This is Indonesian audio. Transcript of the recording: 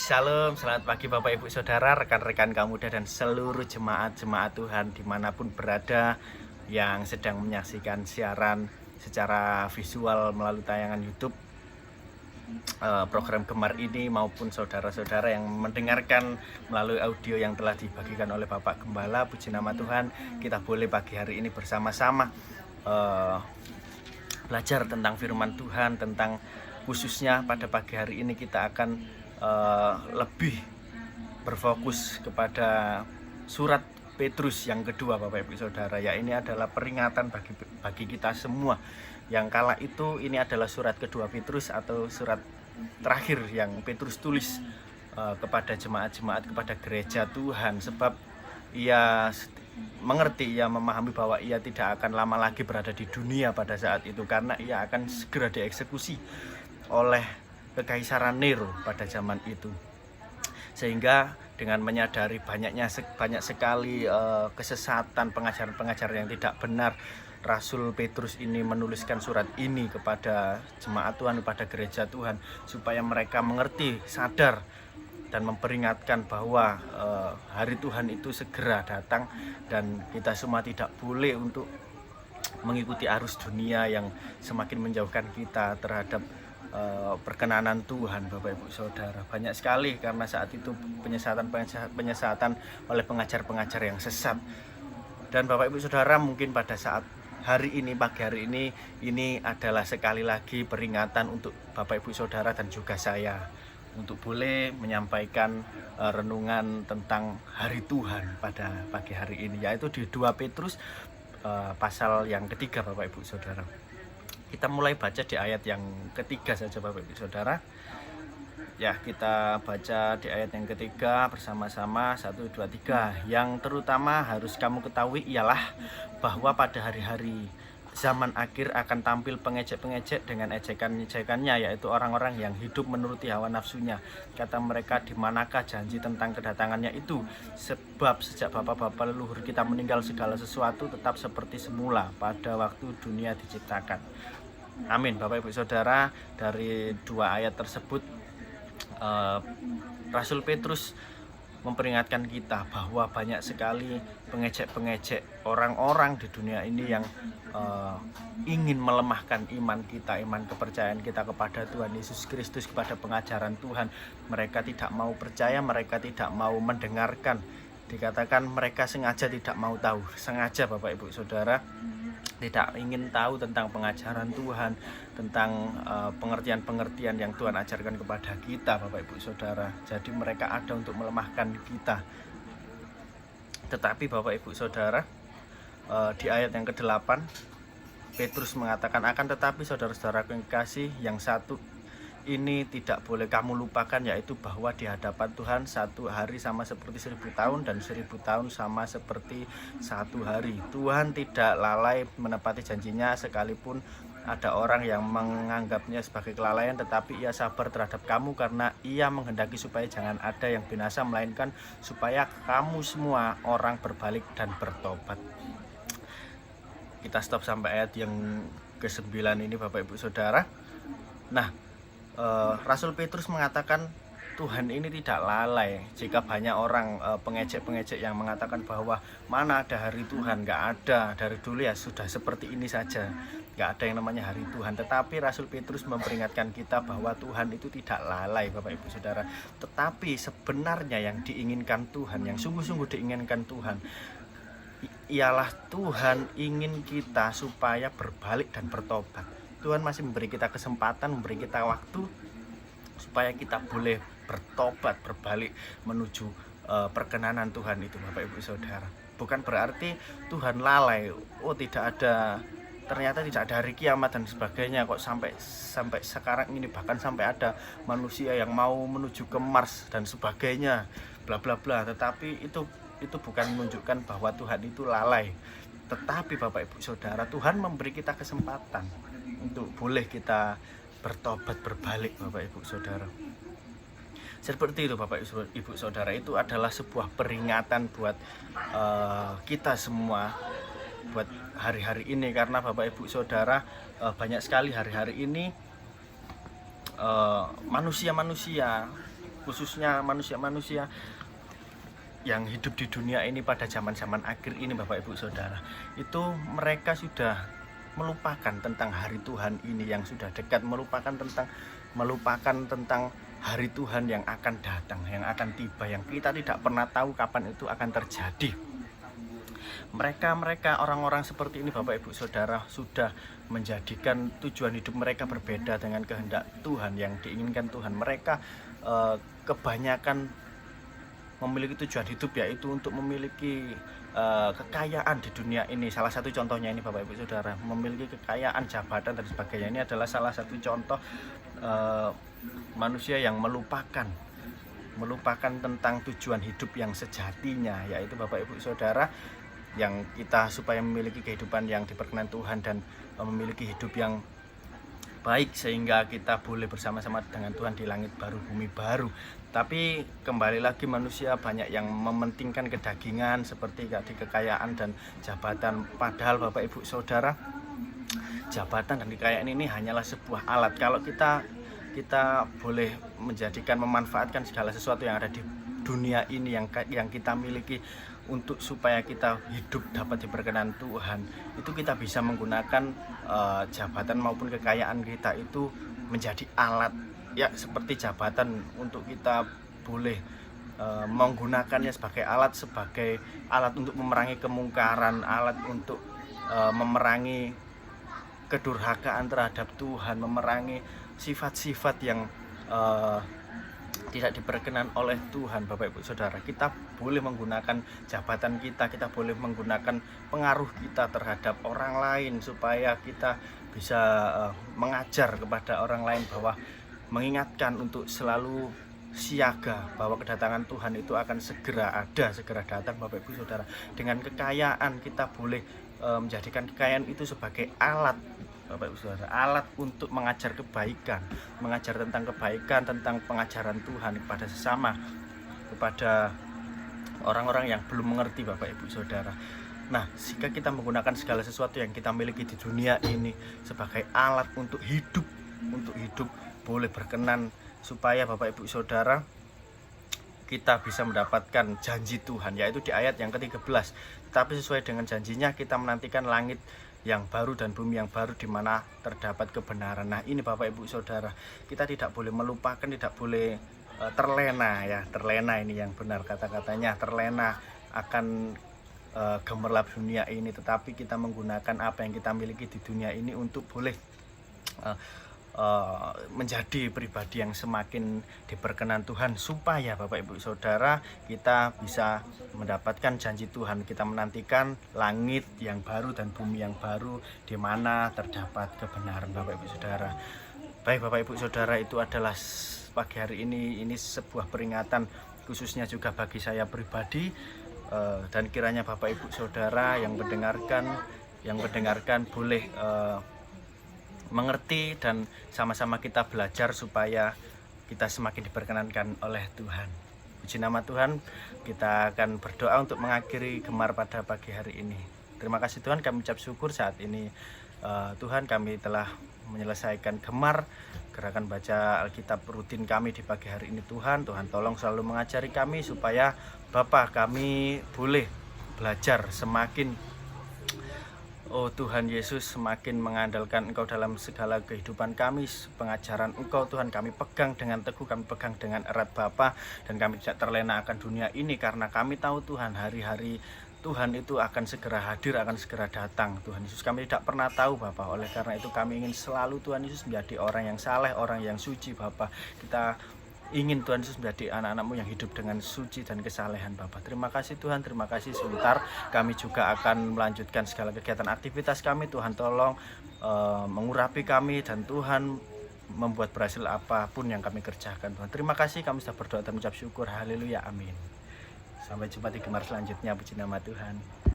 Shalom, selamat pagi Bapak Ibu Saudara, rekan-rekan kaum muda dan seluruh jemaat-jemaat Tuhan dimanapun berada yang sedang menyaksikan siaran secara visual melalui tayangan YouTube program Gemar ini, maupun saudara-saudara yang mendengarkan melalui audio yang telah dibagikan oleh Bapak Gembala. Puji nama Tuhan, kita boleh pagi hari ini bersama-sama belajar tentang firman Tuhan. Tentang khususnya pada pagi hari ini kita akan lebih berfokus kepada surat Petrus yang kedua, Bapak Ibu Saudara. Ya, ini adalah peringatan bagi kita semua. Yang kala itu ini adalah surat kedua Petrus atau surat terakhir yang Petrus tulis kepada jemaat-jemaat, kepada gereja Tuhan. Sebab ia mengerti, ia memahami bahwa ia tidak akan lama lagi berada di dunia pada saat itu, karena ia akan segera dieksekusi oleh Kekaisaran Nero pada zaman itu. Sehingga dengan menyadari banyak sekali kesesatan, pengajaran-pengajaran yang tidak benar, Rasul Petrus ini menuliskan surat ini kepada jemaat Tuhan, kepada gereja Tuhan, supaya mereka mengerti, sadar, dan memperingatkan bahwa hari Tuhan itu segera datang, dan kita semua tidak boleh untuk mengikuti arus dunia yang semakin menjauhkan kita terhadap perkenanan Tuhan, Bapak Ibu Saudara. Banyak sekali karena saat itu penyesatan oleh pengajar-pengajar yang sesat. Dan Bapak Ibu Saudara, mungkin pada saat hari ini, pagi hari ini adalah sekali lagi peringatan untuk Bapak Ibu Saudara dan juga saya, untuk boleh menyampaikan renungan tentang hari Tuhan pada pagi hari ini, yaitu di 2 Petrus pasal yang ketiga, Bapak Ibu Saudara. Kita mulai baca di ayat yang ketiga saja, Bapak Ibu Saudara. Ya, kita baca di ayat yang ketiga bersama-sama. 1, 2, 3. Yang terutama harus kamu ketahui ialah bahwa pada hari-hari zaman akhir akan tampil pengejek-pengejek dengan ejekan-ejekannya, yaitu orang-orang yang hidup menuruti hawa nafsunya. Kata mereka, di manakah janji tentang kedatangannya itu? Sebab sejak bapak-bapak leluhur kita meninggal, segala sesuatu tetap seperti semula pada waktu dunia diciptakan. Amin. Bapak Ibu Saudara, dari 2 ayat tersebut Rasul Petrus memperingatkan kita bahwa banyak sekali pengejek-pengejek, orang-orang di dunia ini yang ingin melemahkan iman kita, iman kepercayaan kita kepada Tuhan Yesus Kristus, kepada pengajaran Tuhan. Mereka tidak mau percaya, mereka tidak mau mendengarkan. Dikatakan mereka sengaja tidak mau tahu, sengaja, Bapak Ibu Saudara, tidak ingin tahu tentang pengajaran Tuhan, tentang pengertian-pengertian yang Tuhan ajarkan kepada kita, Bapak Ibu Saudara. Jadi mereka ada untuk melemahkan kita. Tetapi Bapak Ibu Saudara, di ayat yang ke-8 Petrus mengatakan, akan tetapi saudara-saudara yang kasih, yang satu ini tidak boleh kamu lupakan, yaitu bahwa di hadapan Tuhan 1 hari sama seperti 1000 tahun, dan 1000 tahun sama seperti 1 hari. Tuhan tidak lalai menepati janjinya, sekalipun ada orang yang menganggapnya sebagai kelalaian, tetapi ia sabar terhadap kamu karena ia menghendaki supaya jangan ada yang binasa, melainkan supaya kamu semua orang berbalik dan bertobat. Kita stop sampai ayat yang ke-9 ini, Bapak Ibu Saudara. Nah, Rasul Petrus mengatakan Tuhan ini tidak lalai. Jika banyak orang pengejek-pengejek yang mengatakan bahwa mana ada hari Tuhan, nggak ada, dari dulu ya sudah seperti ini saja, nggak ada yang namanya hari Tuhan. Tetapi Rasul Petrus memperingatkan kita bahwa Tuhan itu tidak lalai, Bapak Ibu Saudara. Tetapi sebenarnya yang diinginkan Tuhan, yang sungguh-sungguh diinginkan Tuhan, ialah Tuhan ingin kita supaya berbalik dan bertobat. Tuhan masih memberi kita kesempatan, memberi kita waktu supaya kita boleh bertobat, berbalik menuju perkenanan Tuhan itu, Bapak Ibu Saudara. Bukan berarti Tuhan lalai, ternyata tidak ada hari kiamat dan sebagainya, kok sampai sekarang ini, bahkan sampai ada manusia yang mau menuju ke Mars dan sebagainya, bla bla bla. Tetapi itu bukan menunjukkan bahwa Tuhan itu lalai. Tetapi Bapak Ibu Saudara, Tuhan memberi kita kesempatan untuk boleh kita bertobat, berbalik, Bapak Ibu Saudara. Seperti itu, Bapak Ibu Saudara. Itu adalah sebuah peringatan buat kita semua, buat hari-hari ini. Karena Bapak Ibu Saudara, banyak sekali hari-hari ini manusia-manusia khususnya manusia-manusia yang hidup di dunia ini pada zaman-zaman akhir ini Bapak Ibu Saudara, itu mereka sudah melupakan tentang hari Tuhan ini yang sudah dekat, melupakan tentang hari Tuhan yang akan datang, yang akan tiba, yang kita tidak pernah tahu kapan itu akan terjadi. Mereka orang-orang seperti ini Bapak Ibu Saudara sudah menjadikan tujuan hidup mereka berbeda dengan kehendak Tuhan yang diinginkan Tuhan. Mereka kebanyakan memiliki tujuan hidup, yaitu untuk memiliki kekayaan di dunia ini. Salah satu contohnya ini Bapak Ibu Saudara, memiliki kekayaan, jabatan dan sebagainya. Ini adalah salah satu contoh manusia yang melupakan tentang tujuan hidup yang sejatinya, yaitu Bapak Ibu Saudara, yang kita supaya memiliki kehidupan yang diperkenan Tuhan dan memiliki hidup yang baik sehingga kita boleh bersama-sama dengan Tuhan di langit baru, bumi baru. Tapi kembali lagi manusia banyak yang mementingkan kedagingan seperti kekayaan dan jabatan, padahal Bapak Ibu Saudara, jabatan dan kekayaan ini hanyalah sebuah alat. Kalau kita boleh memanfaatkan segala sesuatu yang ada di dunia ini yang kita miliki untuk supaya kita hidup dapat diperkenan Tuhan, itu kita bisa menggunakan jabatan maupun kekayaan kita itu menjadi alat, ya seperti jabatan untuk kita boleh menggunakannya sebagai alat untuk memerangi kemungkaran, alat untuk memerangi kedurhakaan terhadap Tuhan, memerangi sifat-sifat yang tidak diperkenan oleh Tuhan. Bapak Ibu Saudara, kita boleh menggunakan jabatan kita boleh menggunakan pengaruh kita terhadap orang lain supaya kita bisa mengajar kepada orang lain bahwa mengingatkan untuk selalu siaga bahwa kedatangan Tuhan itu akan segera datang. Bapak Ibu Saudara, dengan kekayaan kita boleh menjadikan kekayaan itu sebagai alat, Bapak Ibu Saudara, alat untuk mengajar kebaikan, mengajar tentang kebaikan, tentang pengajaran Tuhan kepada sesama, kepada orang-orang yang belum mengerti, Bapak Ibu Saudara. Nah, jika kita menggunakan segala sesuatu yang kita miliki di dunia ini sebagai alat untuk hidup boleh berkenan, supaya Bapak Ibu Saudara kita bisa mendapatkan janji Tuhan, yaitu di ayat yang ke-13. Tetapi sesuai dengan janjinya kita menantikan langit yang baru dan bumi yang baru di mana terdapat kebenaran. Nah, ini Bapak Ibu Saudara, kita tidak boleh melupakan, tidak boleh terlena ini yang benar kata-katanya, terlena akan gemerlap dunia ini, tetapi kita menggunakan apa yang kita miliki di dunia ini untuk boleh menjadi pribadi yang semakin diperkenan Tuhan, supaya Bapak Ibu Saudara kita bisa mendapatkan janji Tuhan. Kita menantikan langit yang baru dan bumi yang baru di mana terdapat kebenaran, Bapak Ibu Saudara. Baik Bapak Ibu Saudara, itu adalah pagi hari ini sebuah peringatan khususnya juga bagi saya pribadi, dan kiranya Bapak Ibu Saudara yang mendengarkan boleh mengerti dan sama-sama kita belajar supaya kita semakin diperkenankan oleh Tuhan. Puji nama Tuhan, kita akan berdoa untuk mengakhiri Gemar pada pagi hari ini. Terima kasih Tuhan, kami ucap syukur saat ini Tuhan, kami telah menyelesaikan Gemar, gerakan baca Alkitab rutin kami di pagi hari ini. Tuhan tolong selalu mengajari kami supaya Bapa kami boleh belajar semakin, oh Tuhan Yesus, semakin mengandalkan Engkau dalam segala kehidupan kami. Pengajaran Engkau Tuhan kami pegang dengan teguh, kami pegang dengan erat Bapa, dan kami tidak terlena akan dunia ini, karena kami tahu Tuhan hari-hari Tuhan itu akan segera hadir, akan segera datang. Tuhan Yesus, kami tidak pernah tahu Bapa, oleh karena itu kami ingin selalu Tuhan Yesus menjadi orang yang saleh, orang yang suci Bapa. Kita ingin Tuhan Yesus menjadi anak-anak-Mu yang hidup dengan suci dan kesalehan Bapa. Terima kasih Tuhan, terima kasih. Sebentar kami juga akan melanjutkan segala kegiatan aktivitas kami. Tuhan tolong mengurapi kami, dan Tuhan membuat berhasil apapun yang kami kerjakan Tuhan. Terima kasih, kami sudah berdoa dan mengucap syukur. Haleluya, amin. Sampai jumpa di Gemar selanjutnya. Puji nama Tuhan.